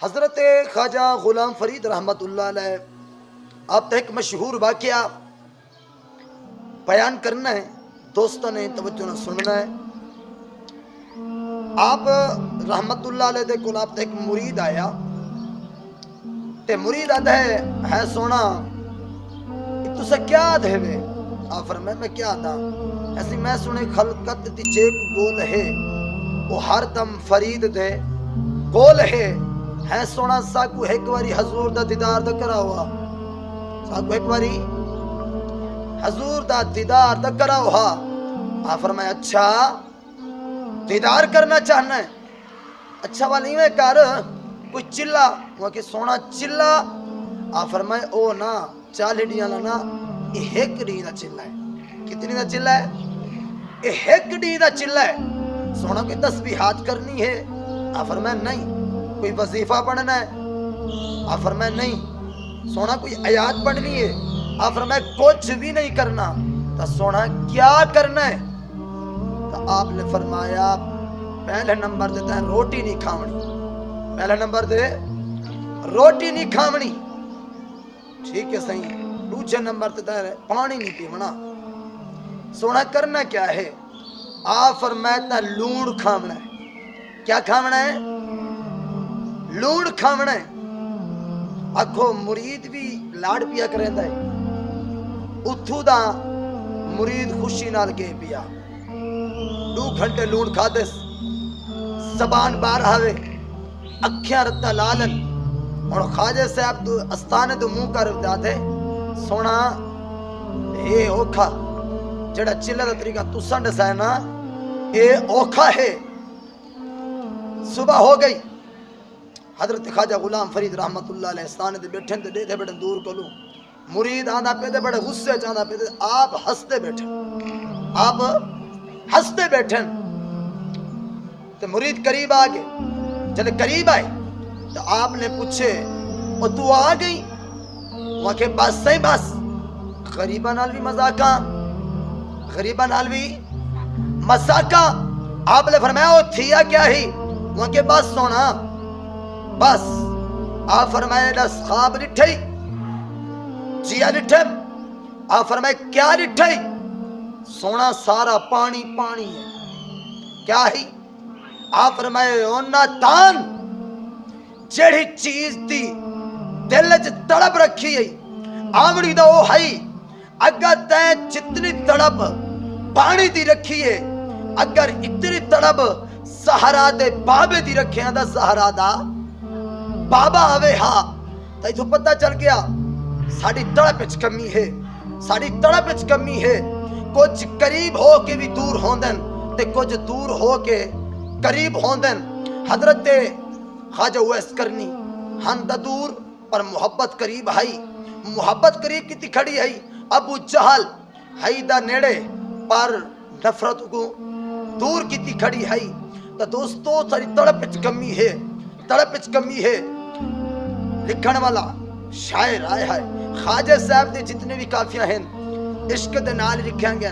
حضرت خواجہ غلام فرید رحمت اللہ علیہ آپ تک ایک مشہور واقعہ بیان کرنا ہے، دوستوں نے توجہ نہ سننا ہے۔ آپ رحمت اللہ علیہ دے کول آپ تک ایک مرید آیا تے مرید آدھا ہے سونا تسا کیا دے وے؟ آپ فرمائے میں کیا دا ایسی میں سنے خلقت دی چیک گول ہے وہ ہر دم فرید دے گول ہے سونا ساکو ایک واری حضور دا دیدار دا کرا ہوا، ساکو ایک واری حضور دا دیدار دا کرا ہوا۔ آپ فرمائے اچھا دیدار کرنا چاہنا ہے، اچھا والی میں کر کوئی چلا وہ کہ سونا چلا۔ آپ فرمائے او نا 40 ڈیاں لانا یہ ایک ڈی دا چلا ہے۔ کتنی دا چلا ہے؟ یہ ایک ڈی دا چلا ہے۔ سونا کوئی تسبیحات کرنی ہے؟ آپ فرمائے نہیں۔ کوئی وظیفہ پڑھنا ہے؟ آپ فرمائے نہیں۔ سونا کوئی آیات پڑھنی ہے؟ آپ فرمائے کچھ بھی نہیں کرنا۔ تو سونا کیا کرنا ہے؟ تو آپ نے فرمایا پہلے نمبر دیتا ہے روٹی نہیں کھاونی، پہلا نمبر دے روٹی نہیں کھاونی، ٹھیک ہے صحیح۔ دوسرے نمبر دیتا ہے پانی نہیں پیونا۔ سونا کرنا کیا ہے؟ آپ فرمایا لون کھاونا ہے۔ کیا کھاونا ہے؟ لون کھاونا ہے۔ آکھو مرید بھی لاڑ پیا کریندا ہے، اتھو دا مرید خوشی نال گئے پیا 2 گھنٹے لون کھا دس، زبان باہر آوے، اکھیاں رتا لالن۔ اور خواجہ صاحب تو استانے تو منہ کر دے سونا اے اوکھا جڑا چلے دا طریقہ تساں دسایا نا اے اوکھا ہے۔ صبح ہو گئی، حضرت خواجہ غلام فرید رحمت اللہ علیہ استانے دے بیٹھن تے دے بیٹھن دور کلو مرید آندا پہ دے بڑے غصے چاہندا پہ دے، آپ ہستے بیٹھن، آپ ہستے بیٹھن تے مرید قریب آ گئے۔ جب قریب آئے تو آپ نے پوچھے او تو آ گئی؟ وہاں کے بس صحیح بس غریبہ نال بھی مذاقاں، غریبہ نال بھی مذاقاں۔ آپ نے فرمایا او تھیا کیا ہی؟ وہاں کے بس سونا بس۔ آپ فرمائے دس خواب لٹھئی جیا لٹھم؟ آپ فرمائے کیا لٹھئی؟ سونا سارا پانی پانی ہے۔ کیا ہی؟ آپ فرمائے اونا تان جڑی چیز دی دل چ تڑپ رکھی ہے آمڑی دا او ہے، اگر تے جتنی تڑپ پانی دی رکھی ہے، اگر اتنی تڑپ سہارا دے بابے دی رکھے دا سہارا دا بابا آوے ہاں تو یہ تو پتہ چل گیا ساڑی تڑپ اچ کمی ہے، ساڑی تڑپ اچ کمی ہے۔ کچھ قریب ہو کے بھی دور ہوندن تے کچھ دور ہو کے قریب ہوندن۔ حضرت خواجہ اویس کرنی ہن دا دور پر محبت قریب ہائی، محبت قریب کی کھڑی ہے۔ ابو جہل ہائی دا نیڑے پر نفرت کو دور کی کھڑی ہے۔ تو دوستو ساری تڑپ اچ کمی ہے، تڑپ اچ کمی ہے۔ لکھن والا شاعر آئے ہے خواجہ صاحب دے جتنے بھی کافیاں ہیں عشق دے نال لکھیں گے۔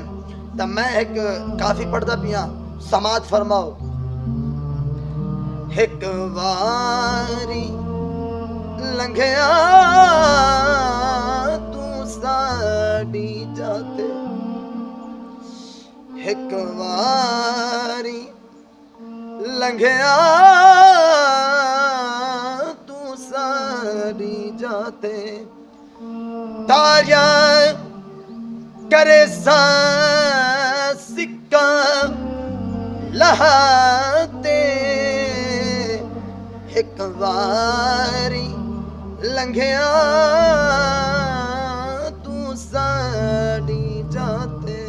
تو میں ایک کافی پڑھدا پیاں، سماعت فرماؤ۔ ایک واری لنگھیا تو ساڑی جاتے، ایک واری لنگھیا تو ساڑی جاتے، تاریاں کرے ساں سکہ لہاتے، ایک واری لنگھیا تو ساڑی جاتے،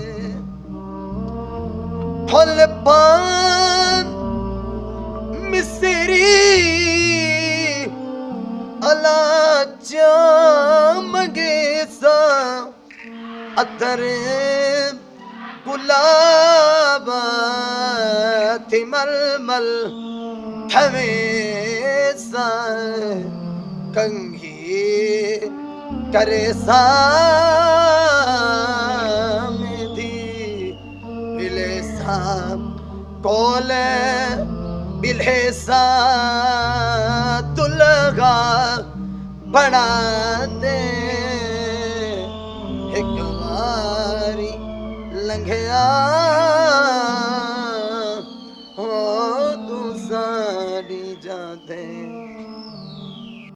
پھل پان مصری اللہ جامگے سا اتر گلاب تھی ململ تھوے سا کنگھی کرے سا میدھی بلے سا کولے بلے سا تل موقع بنا دے ایک واری لنگھیا ہو تو ساری جا دے